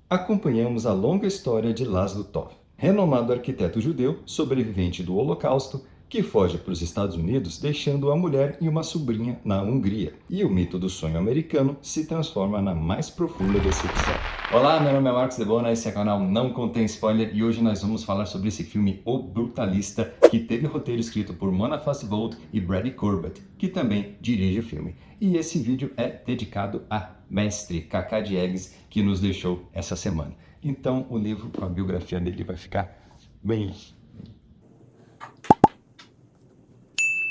acompanhamos a longa história de Laszlo Toth, renomado arquiteto judeu sobrevivente do Holocausto, que foge para os Estados Unidos deixando a mulher e uma sobrinha na Hungria, e o mito do sonho americano se transforma na mais profunda decepção. Olá, meu nome é Marcos Debona, esse é o canal Não Contém Spoiler e hoje nós vamos falar sobre esse filme O Brutalista, que teve roteiro escrito por Mona Fastvold e Brady Corbett, que também dirige o filme. E esse vídeo é dedicado a mestre Kaká Diegues, que nos deixou essa semana. Então o livro com a biografia dele vai ficar bem...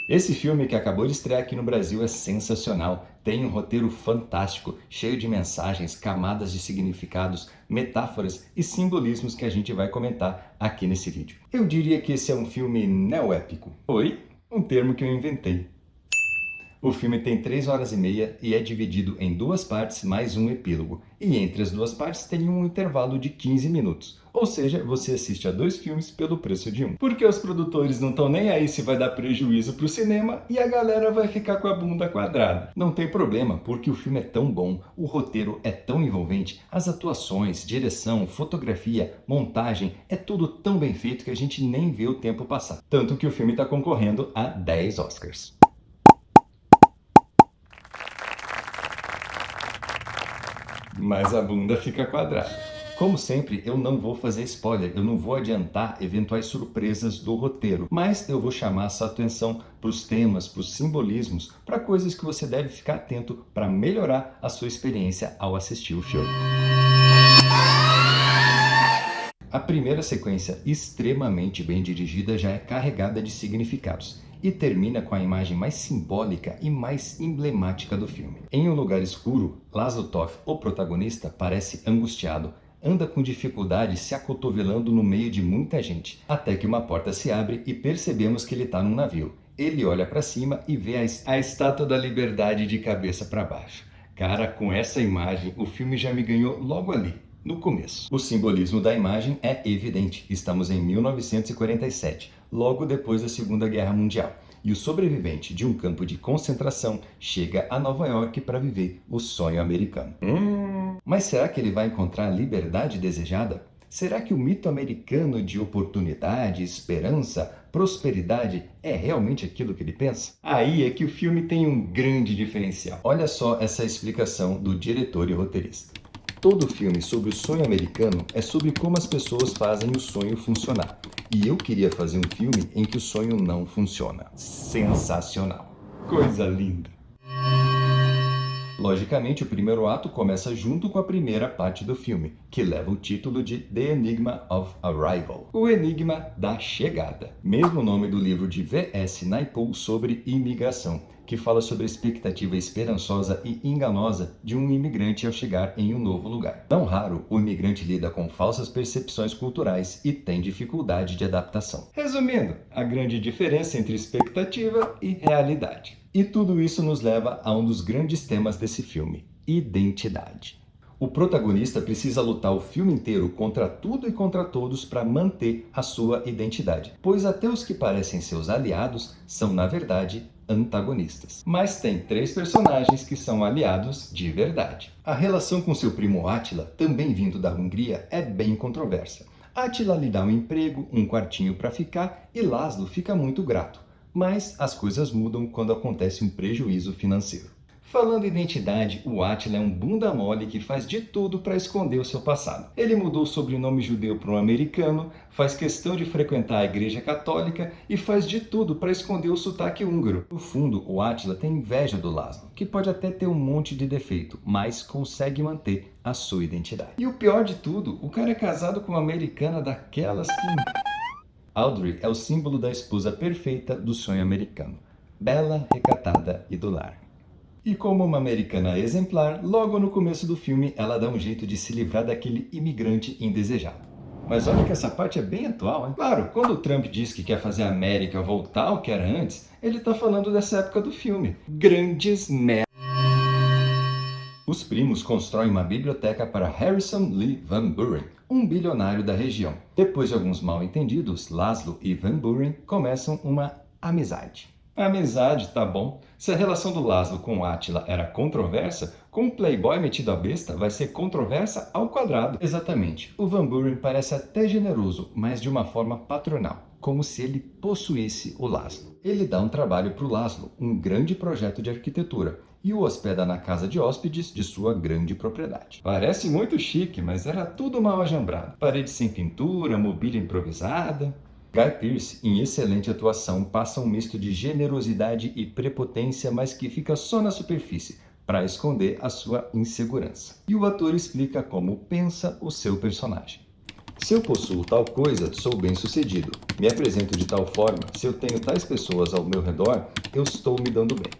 Esse filme que acabou de estrear aqui no Brasil é sensacional, tem um roteiro fantástico, cheio de mensagens, camadas de significados, metáforas e simbolismos que a gente vai comentar aqui nesse vídeo. Eu diria que esse é um filme neoépico. Oi? Um termo que eu inventei. O filme tem 3 horas e meia e é dividido em 2 partes mais um epílogo. E entre as 2 partes tem um intervalo de 15 minutos. Ou seja, você assiste a 2 filmes pelo preço de um. Porque os produtores não estão nem aí se vai dar prejuízo pro cinema e a galera vai ficar com a bunda quadrada. Não tem problema, porque o filme é tão bom, o roteiro é tão envolvente, as atuações, direção, fotografia, montagem, é tudo tão bem feito que a gente nem vê o tempo passar. Tanto que o filme está concorrendo a 10 Oscars. Mas a bunda fica quadrada. Como sempre, eu não vou fazer spoiler, eu não vou adiantar eventuais surpresas do roteiro, mas eu vou chamar a sua atenção para os temas, para os simbolismos, para coisas que você deve ficar atento para melhorar a sua experiência ao assistir o filme. A primeira sequência, extremamente bem dirigida, já é carregada de significados e termina com a imagem mais simbólica e mais emblemática do filme. Em um lugar escuro, Laszlo Toth, o protagonista, parece angustiado, anda com dificuldade se acotovelando no meio de muita gente, até que uma porta se abre e percebemos que ele está num navio. Ele olha para cima e vê a Estátua da Liberdade de cabeça para baixo. Cara, com essa imagem, o filme já me ganhou logo ali, no começo. O simbolismo da imagem é evidente. Estamos em 1947, logo depois da Segunda Guerra Mundial. E o sobrevivente de um campo de concentração chega a Nova York para viver o sonho americano. Mas será que ele vai encontrar a liberdade desejada? Será que o mito americano de oportunidade, esperança, prosperidade é realmente aquilo que ele pensa? Aí é que o filme tem um grande diferencial. Olha só essa explicação do diretor e roteirista. Todo filme sobre o sonho americano é sobre como as pessoas fazem o sonho funcionar. E eu queria fazer um filme em que o sonho não funciona. Sensacional! Coisa linda! Logicamente, o primeiro ato começa junto com a primeira parte do filme, que leva o título de The Enigma of Arrival, o Enigma da Chegada, mesmo nome do livro de V.S. Naipaul sobre imigração, que fala sobre a expectativa esperançosa e enganosa de um imigrante ao chegar em um novo lugar. Não raro, o imigrante lida com falsas percepções culturais e tem dificuldade de adaptação. Resumindo, a grande diferença entre expectativa e realidade. E tudo isso nos leva a um dos grandes temas desse filme, identidade. O protagonista precisa lutar o filme inteiro contra tudo e contra todos para manter a sua identidade, pois até os que parecem seus aliados são, na verdade, antagonistas. Mas tem 3 personagens que são aliados de verdade. A relação com seu primo Átila, também vindo da Hungria, é bem controversa. Átila lhe dá um emprego, um quartinho para ficar e Laszlo fica muito grato. Mas as coisas mudam quando acontece um prejuízo financeiro. Falando em identidade, o Átila é um bunda mole que faz de tudo para esconder o seu passado. Ele mudou o sobrenome judeu para um americano, faz questão de frequentar a igreja católica e faz de tudo para esconder o sotaque húngaro. No fundo, o Átila tem inveja do Laszlo, que pode até ter um monte de defeito, mas consegue manter a sua identidade. E o pior de tudo, o cara é casado com uma americana daquelas que... Audrey é o símbolo da esposa perfeita do sonho americano, bela, recatada e do lar. E como uma americana exemplar, logo no começo do filme ela dá um jeito de se livrar daquele imigrante indesejado. Mas olha que essa parte é bem atual, hein? Claro, quando o Trump diz que quer fazer a América voltar ao que era antes, ele está falando dessa época do filme. Grandes merda. Os primos constroem uma biblioteca para Harrison Lee Van Buren, um bilionário da região. Depois de alguns mal-entendidos, Laszlo e Van Buren começam uma amizade. Amizade, tá bom. Se a relação do Laszlo com Átila era controversa, Com um playboy metido à besta, vai ser controversa ao quadrado. Exatamente. O Van Buren parece até generoso, mas de uma forma patronal, como se ele possuísse o Laszlo. Ele dá um trabalho para o Laszlo, um grande projeto de arquitetura, e o hospeda na casa de hóspedes de sua grande propriedade. Parece muito chique, mas era tudo mal ajambrado. Parede sem pintura, mobília improvisada. Guy Pearce, em excelente atuação, passa um misto de generosidade e prepotência, mas que fica só na superfície, para esconder a sua insegurança. E o ator explica como pensa o seu personagem. Se eu possuo tal coisa, sou bem-sucedido. Me apresento de tal forma, se eu tenho tais pessoas ao meu redor, eu estou me dando bem.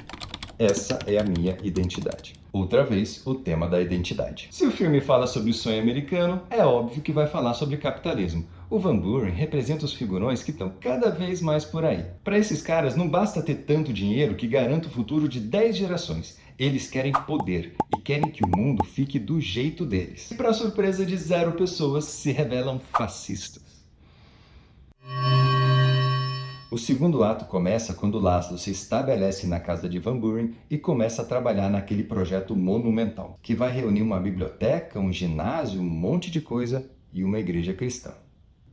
Essa é a minha identidade. Outra vez, o tema da identidade. Se o filme fala sobre o sonho americano, é óbvio que vai falar sobre capitalismo. O Van Buren representa os figurões que estão cada vez mais por aí. Para esses caras, não basta ter tanto dinheiro que garanta o futuro de 10 gerações. Eles querem poder e querem que o mundo fique do jeito deles. E para surpresa de 0 pessoas, se revelam fascistas. O segundo ato começa quando Laszlo se estabelece na casa de Van Buren e começa a trabalhar naquele projeto monumental, que vai reunir uma biblioteca, um ginásio, um monte de coisa e uma igreja cristã.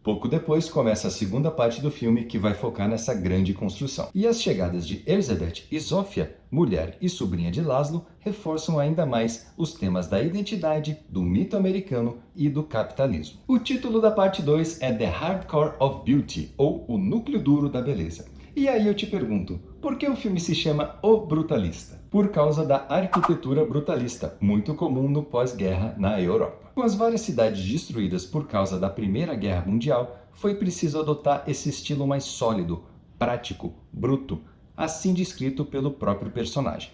Pouco depois começa a segunda parte do filme, que vai focar nessa grande construção. E as chegadas de Elizabeth e Zofia, mulher e sobrinha de Laszlo, reforçam ainda mais os temas da identidade, do mito americano e do capitalismo. O título da parte 2 é The Hardcore of Beauty, ou O Núcleo Duro da Beleza. E aí eu te pergunto, por que o filme se chama O Brutalista? Por causa da arquitetura brutalista, muito comum no pós-guerra na Europa. Com as várias cidades destruídas por causa da Primeira Guerra Mundial, foi preciso adotar esse estilo mais sólido, prático, bruto, assim descrito pelo próprio personagem.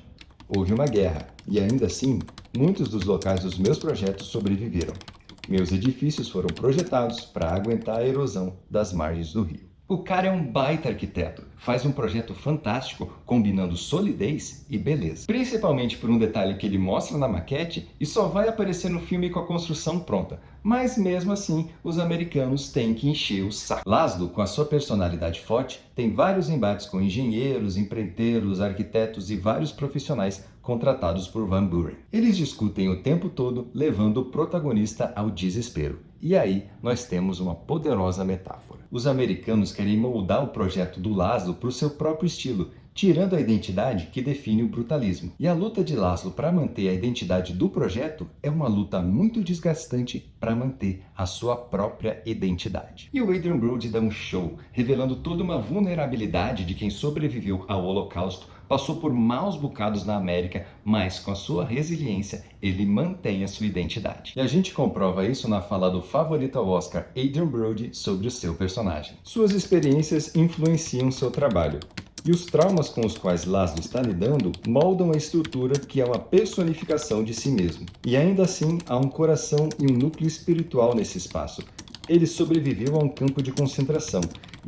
Houve uma guerra, e ainda assim, muitos dos locais dos meus projetos sobreviveram. Meus edifícios foram projetados para aguentar a erosão das margens do rio. O cara é um baita arquiteto, faz um projeto fantástico, combinando solidez e beleza. Principalmente por um detalhe que ele mostra na maquete e só vai aparecer no filme com a construção pronta. Mas mesmo assim, os americanos têm que encher o saco. Laszlo, com a sua personalidade forte, tem vários embates com engenheiros, empreiteiros, arquitetos e vários profissionais contratados por Van Buren. Eles discutem o tempo todo, levando o protagonista ao desespero. E aí, nós temos uma poderosa metáfora. Os americanos querem moldar o projeto do Laszlo para o seu próprio estilo, tirando a identidade que define o brutalismo. E a luta de Laszlo para manter a identidade do projeto é uma luta muito desgastante para manter a sua própria identidade. E o Adrien Brody dá um show, revelando toda uma vulnerabilidade de quem sobreviveu ao Holocausto, passou por maus bocados na América, mas com a sua resiliência, ele mantém a sua identidade. E a gente comprova isso na fala do favorito ao Oscar, Adrien Brody, sobre o seu personagem. Suas experiências influenciam seu trabalho. E os traumas com os quais Laszlo está lidando moldam a estrutura que é uma personificação de si mesmo. E ainda assim, há um coração e um núcleo espiritual nesse espaço. Ele sobreviveu a um campo de concentração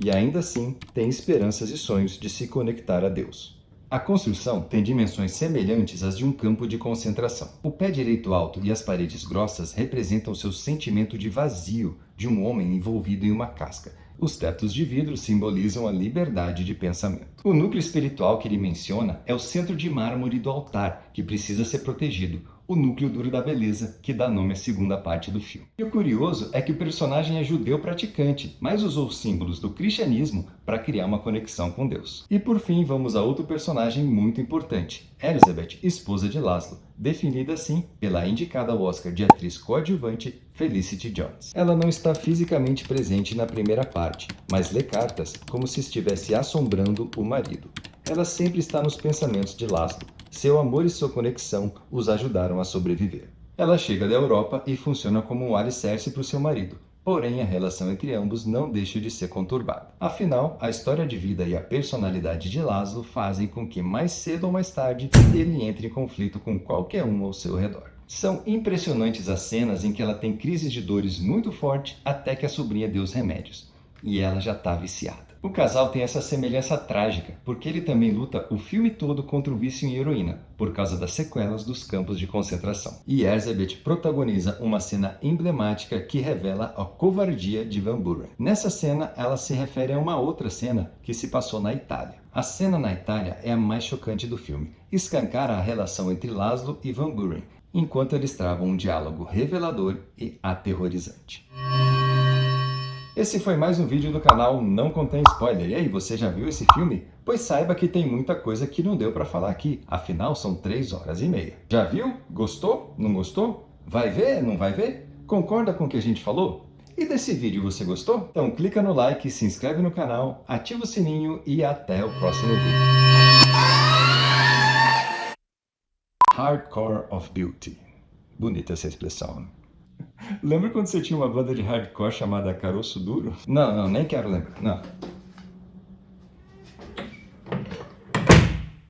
e ainda assim tem esperanças e sonhos de se conectar a Deus. A construção tem dimensões semelhantes às de um campo de concentração. O pé direito alto e as paredes grossas representam seu sentimento de vazio de um homem envolvido em uma casca. Os tetos de vidro simbolizam a liberdade de pensamento. O núcleo espiritual que ele menciona é o centro de mármore do altar, que precisa ser protegido, o núcleo duro da beleza, que dá nome à segunda parte do filme. E o curioso é que o personagem é judeu praticante, mas usou símbolos do cristianismo para criar uma conexão com Deus. E por fim, vamos a outro personagem muito importante, Elizabeth, esposa de Laszlo, definida assim pela indicada ao Oscar de atriz coadjuvante Felicity Jones. Ela não está fisicamente presente na primeira parte, mas lê cartas como se estivesse assombrando o marido. Ela sempre está nos pensamentos de Laszlo. Seu amor e sua conexão os ajudaram a sobreviver. Ela chega da Europa e funciona como um alicerce para o seu marido. Porém, a relação entre ambos não deixa de ser conturbada. Afinal, a história de vida e a personalidade de Laszlo fazem com que, mais cedo ou mais tarde, ele entre em conflito com qualquer um ao seu redor. São impressionantes as cenas em que ela tem crises de dores muito fortes até que a sobrinha deu os remédios. E ela já está viciada. O casal tem essa semelhança trágica, porque ele também luta o filme todo contra o vício em heroína, por causa das sequelas dos campos de concentração. E Erzsébet protagoniza uma cena emblemática que revela a covardia de Van Buren. Nessa cena, ela se refere a uma outra cena que se passou na Itália. A cena na Itália é a mais chocante do filme. Escancara a relação entre Laszlo e Van Buren, enquanto eles travam um diálogo revelador e aterrorizante. Esse foi mais um vídeo do canal Não Contém Spoiler. E aí, você já viu esse filme? Pois saiba que tem muita coisa que não deu pra falar aqui. Afinal, são 3h30. Já viu? Gostou? Não gostou? Vai ver? Não vai ver? Concorda com o que a gente falou? E desse vídeo você gostou? Então clica no like, se inscreve no canal, ativa o sininho e até o próximo vídeo. Hardcore of Beauty. Bonita essa expressão. Lembra quando você tinha uma banda de hardcore chamada Caroço Duro? Não, nem quero lembrar. Não.